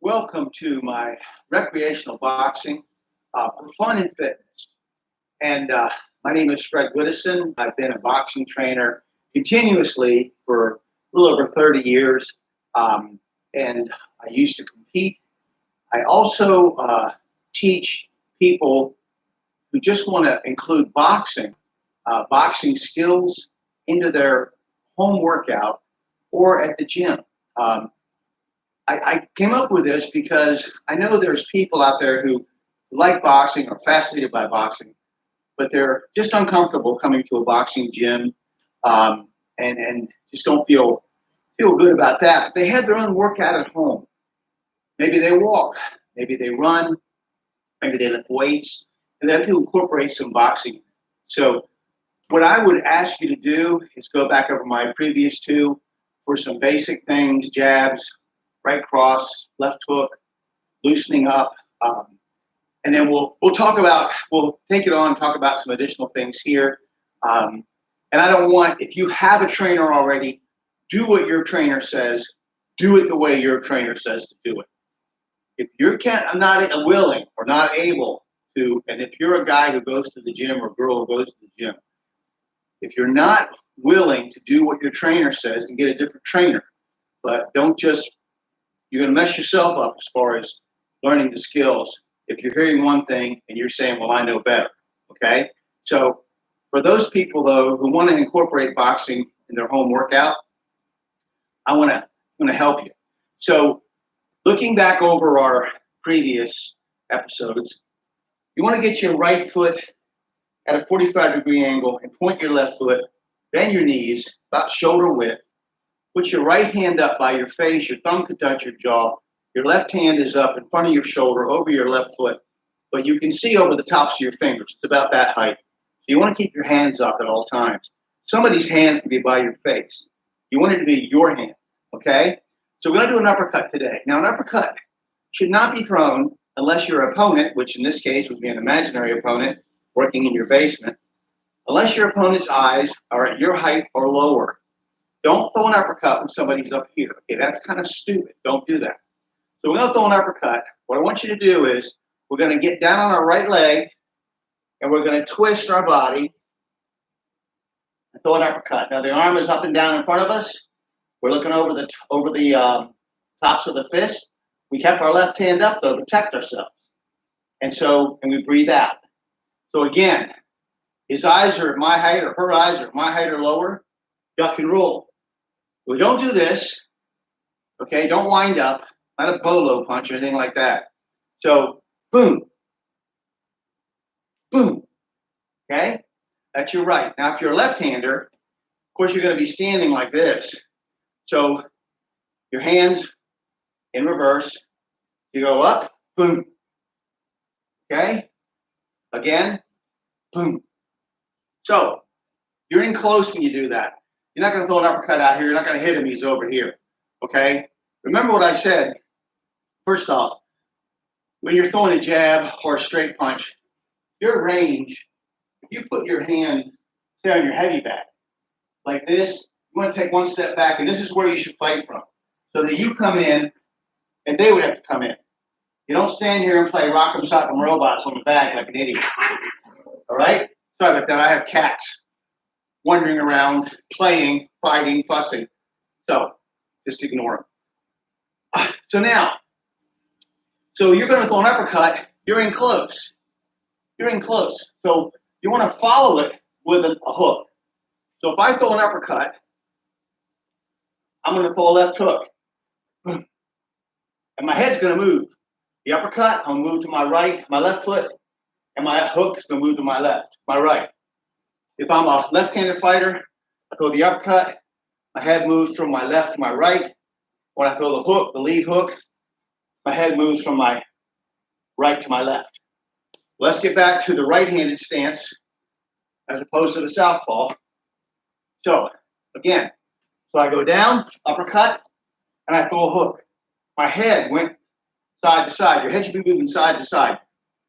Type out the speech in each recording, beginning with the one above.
Welcome to my recreational boxing for fun and fitness. And my name is Fred Widdison. I've been a boxing trainer continuously for a little over 30 years, and I used to compete. I also teach people who just want to include boxing skills into their home workout or at the gym. I came up with this because I know there's people out there who like boxing or fascinated by boxing, but they're just uncomfortable coming to a boxing gym, and just don't feel good about that. They have their own workout at home. Maybe they walk, maybe they run, maybe they lift weights, and they have to incorporate some boxing. So what I would ask you to do is go back over my previous two for some basic things: jabs, right cross, left hook, loosening up, and then we'll take it on and talk about some additional things here. And I don't want, if you have a trainer already, do what your trainer says, do it the way your trainer says to do it. If you're not willing or not able to, and if you're a guy who goes to the gym or a girl who goes to the gym, if you're not willing to do what your trainer says, then get a different trainer. But you're going to mess yourself up as far as learning the skills if you're hearing one thing and you're saying, well, I know better, okay? So for those people, though, who want to incorporate boxing in their home workout, I want to help you. So looking back over our previous episodes, you want to get your right foot at a 45-degree angle and point your left foot, bend your knees about shoulder width. Put your right hand up by your face, your thumb could touch your jaw. Your left hand is up in front of your shoulder over your left foot, but you can see over the tops of your fingers. It's about that height. So you want to keep your hands up at all times. Somebody's hands can be by your face. You want it to be your hand, okay? So we're going to do an uppercut today. Now, an uppercut should not be thrown unless your opponent, which in this case would be an imaginary opponent working in your basement, unless your opponent's eyes are at your height or lower. Don't throw an uppercut when somebody's up here. Okay, that's kind of stupid. Don't do that. So we're going to throw an uppercut. What I want you to do is we're going to get down on our right leg, and we're going to twist our body and throw an uppercut. Now the arm is up and down in front of us. We're looking over the tops of the fist. We kept our left hand up, though, to protect ourselves. And we breathe out. So again, his eyes are at my height, or her eyes are at my height or lower. Duck and roll. We don't do this, okay? Don't wind up, not a bolo punch or anything like that. So, boom, boom, okay? That's your right. Now, if you're a left-hander, of course, you're going to be standing like this. So, your hands in reverse. You go up, boom, okay? Again, boom. So, you're in close when you do that. You're not going to throw an uppercut out here. You're not going to hit him. He's over here. Okay? Remember what I said. First off, when you're throwing a jab or a straight punch, your range, if you put your hand, say, on your heavy back, like this, you want to take one step back, and this is where you should fight from. So that you come in, and they would have to come in. You don't stand here and play rock'em sock'em robots on the back like an idiot. All right? Sorry about that. I have cats wandering around, playing, fighting, fussing. So just ignore them. So you're going to throw an uppercut. You're in close. You're in close. So you want to follow it with a hook. So if I throw an uppercut, I'm going to throw a left hook. And my head's going to move. The uppercut, I'm going to move to my right, my left foot, and my hook is going to move to my left, my right. If I'm a left-handed fighter, I throw the uppercut, my head moves from my left to my right. When I throw the hook, the lead hook, my head moves from my right to my left. Let's get back to the right-handed stance as opposed to the southpaw. So, again, I go down, uppercut, and I throw a hook. My head went side to side. Your head should be moving side to side.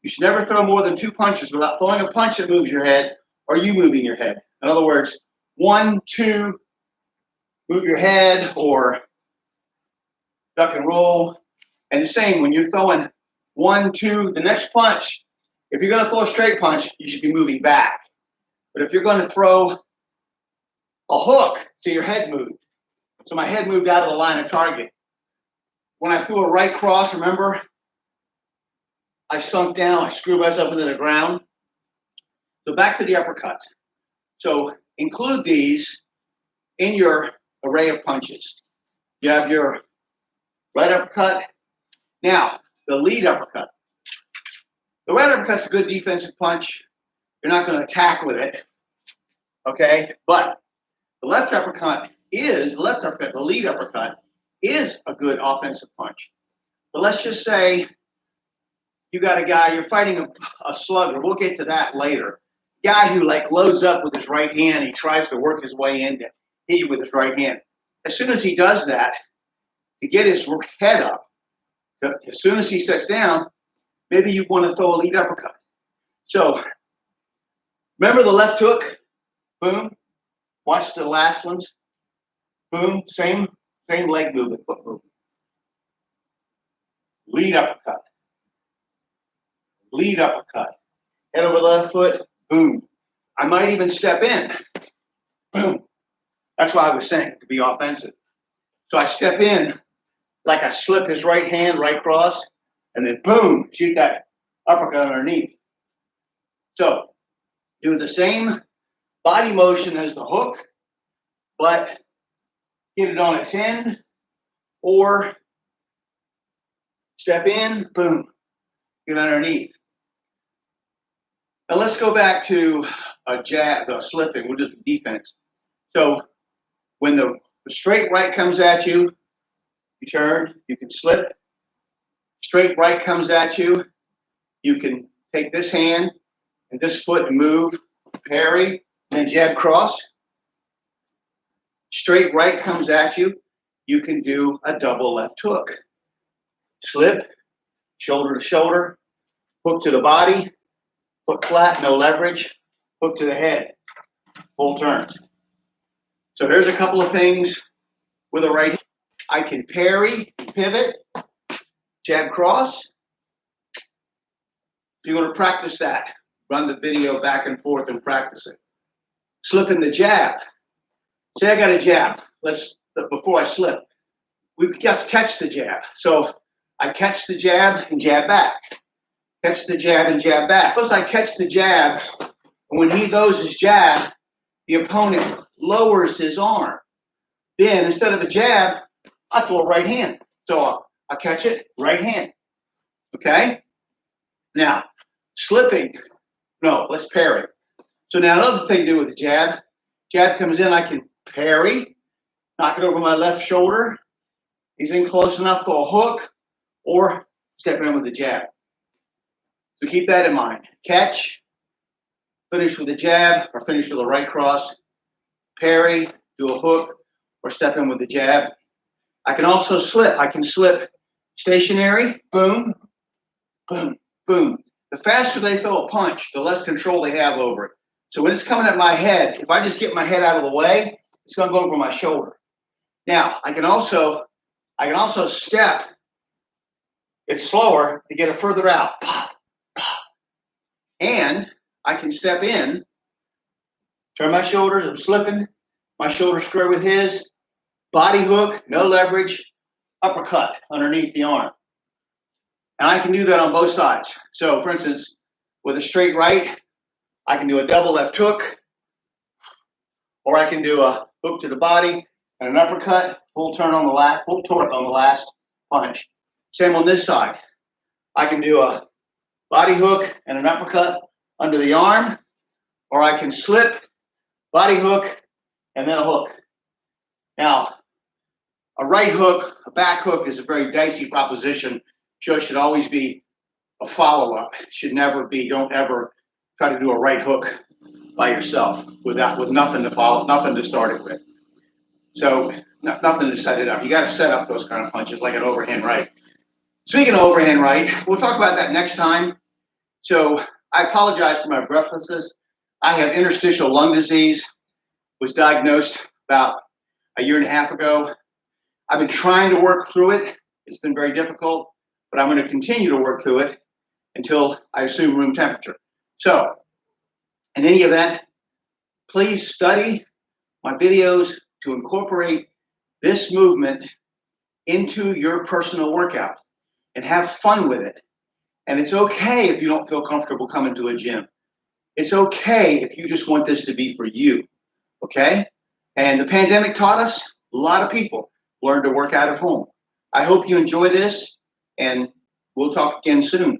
You should never throw more than 2 punches without throwing a punch that moves your head or you moving your head. In other words, 1, 2, move your head or duck and roll, And the same, when you're throwing 1, 2, the next punch, if you're going to throw a straight punch, you should be moving back. But if you're going to throw a hook, so your head moved. So my head moved out of the line of target. When I threw a right cross, remember, I sunk down, I screwed myself into the ground. So back to the uppercut. So include these in your array of punches. You have your right uppercut. Now, the lead uppercut. The right uppercut's a good defensive punch. You're not going to attack with it, okay? But the left uppercut, the lead uppercut, is a good offensive punch. But let's just say you got a guy, you're fighting a slugger. We'll get to that later. Guy who like loads up with his right hand, he tries to work his way in to hit you with his right hand. As soon as he does that, to get his head up, as soon as he sits down, maybe you want to throw a lead uppercut. So remember the left hook? Boom. Watch the last ones. Boom. Same leg movement, foot movement. Lead uppercut. Lead uppercut. Head over the left foot. Boom. I might even step in. Boom. That's why I was saying it could be offensive. So I step in like I slip his right hand, right cross, and then boom, shoot that uppercut underneath. So do the same body motion as the hook, but get it on its end, or step in, boom, get underneath. Now let's go back to a jab, the slipping. We'll do defense. So when the straight right comes at you, you turn, you can slip. Straight right comes at you, you can take this hand and this foot and move, parry, and then jab cross. Straight right comes at you, you can do a double left hook. Slip, shoulder to shoulder, hook to the body, foot flat, no leverage, hook to the head, full turns. So there's a couple of things with a right hand. I can parry, pivot, jab cross. If you want to practice that, run the video back and forth and practice it. Slipping the jab. Say I got a jab. Before I slip, we just catch the jab. So I catch the jab and jab back. Catch the jab and jab back. Suppose I catch the jab, and when he throws his jab, the opponent lowers his arm. Then instead of a jab, I throw a right hand. So I catch it, right hand. Okay? Now, slipping. No, let's parry. So now another thing to do with the jab. Jab comes in, I can parry, knock it over my left shoulder. He's in close enough for a hook, or step in with the jab. So keep that in mind. Catch, finish with a jab, or finish with a right cross. Parry, do a hook, or step in with the jab. I can also slip. I can slip stationary, boom, boom, boom. The faster they throw a punch, the less control they have over it. So when it's coming at my head, if I just get my head out of the way, it's going to go over my shoulder. Now, I can also step it slower to get it further out. And I can step in, turn my shoulders, I'm slipping, my shoulders square with his, body hook, no leverage, uppercut underneath the arm. And I can do that on both sides. So for instance, with a straight right, I can do a double left hook, or I can do a hook to the body and an uppercut, full torque on the last punch. Same on this side. I can do a body hook and an uppercut under the arm, or I can slip, body hook, and then a hook. Now, a right hook, a back hook is a very dicey proposition. It should always be a follow-up. Should never be, don't ever try to do a right hook by yourself with nothing to follow, nothing to start it with. So nothing to set it up. You got to set up those kind of punches like an overhand right. Speaking of overhand right, we'll talk about that next time. So I apologize for my breathlessness. I have interstitial lung disease, was diagnosed about a year and a half ago. I've been trying to work through it. It's been very difficult. but I'm going to continue to work through it until I assume room temperature. So, in any event, please study my videos to incorporate this movement into your personal workout and have fun with it. And it's okay if you don't feel comfortable coming to a gym. It's okay if you just want this to be for you, okay? And the pandemic taught us, a lot of people learned to work out at home. I hope you enjoy this, and we'll talk again soon.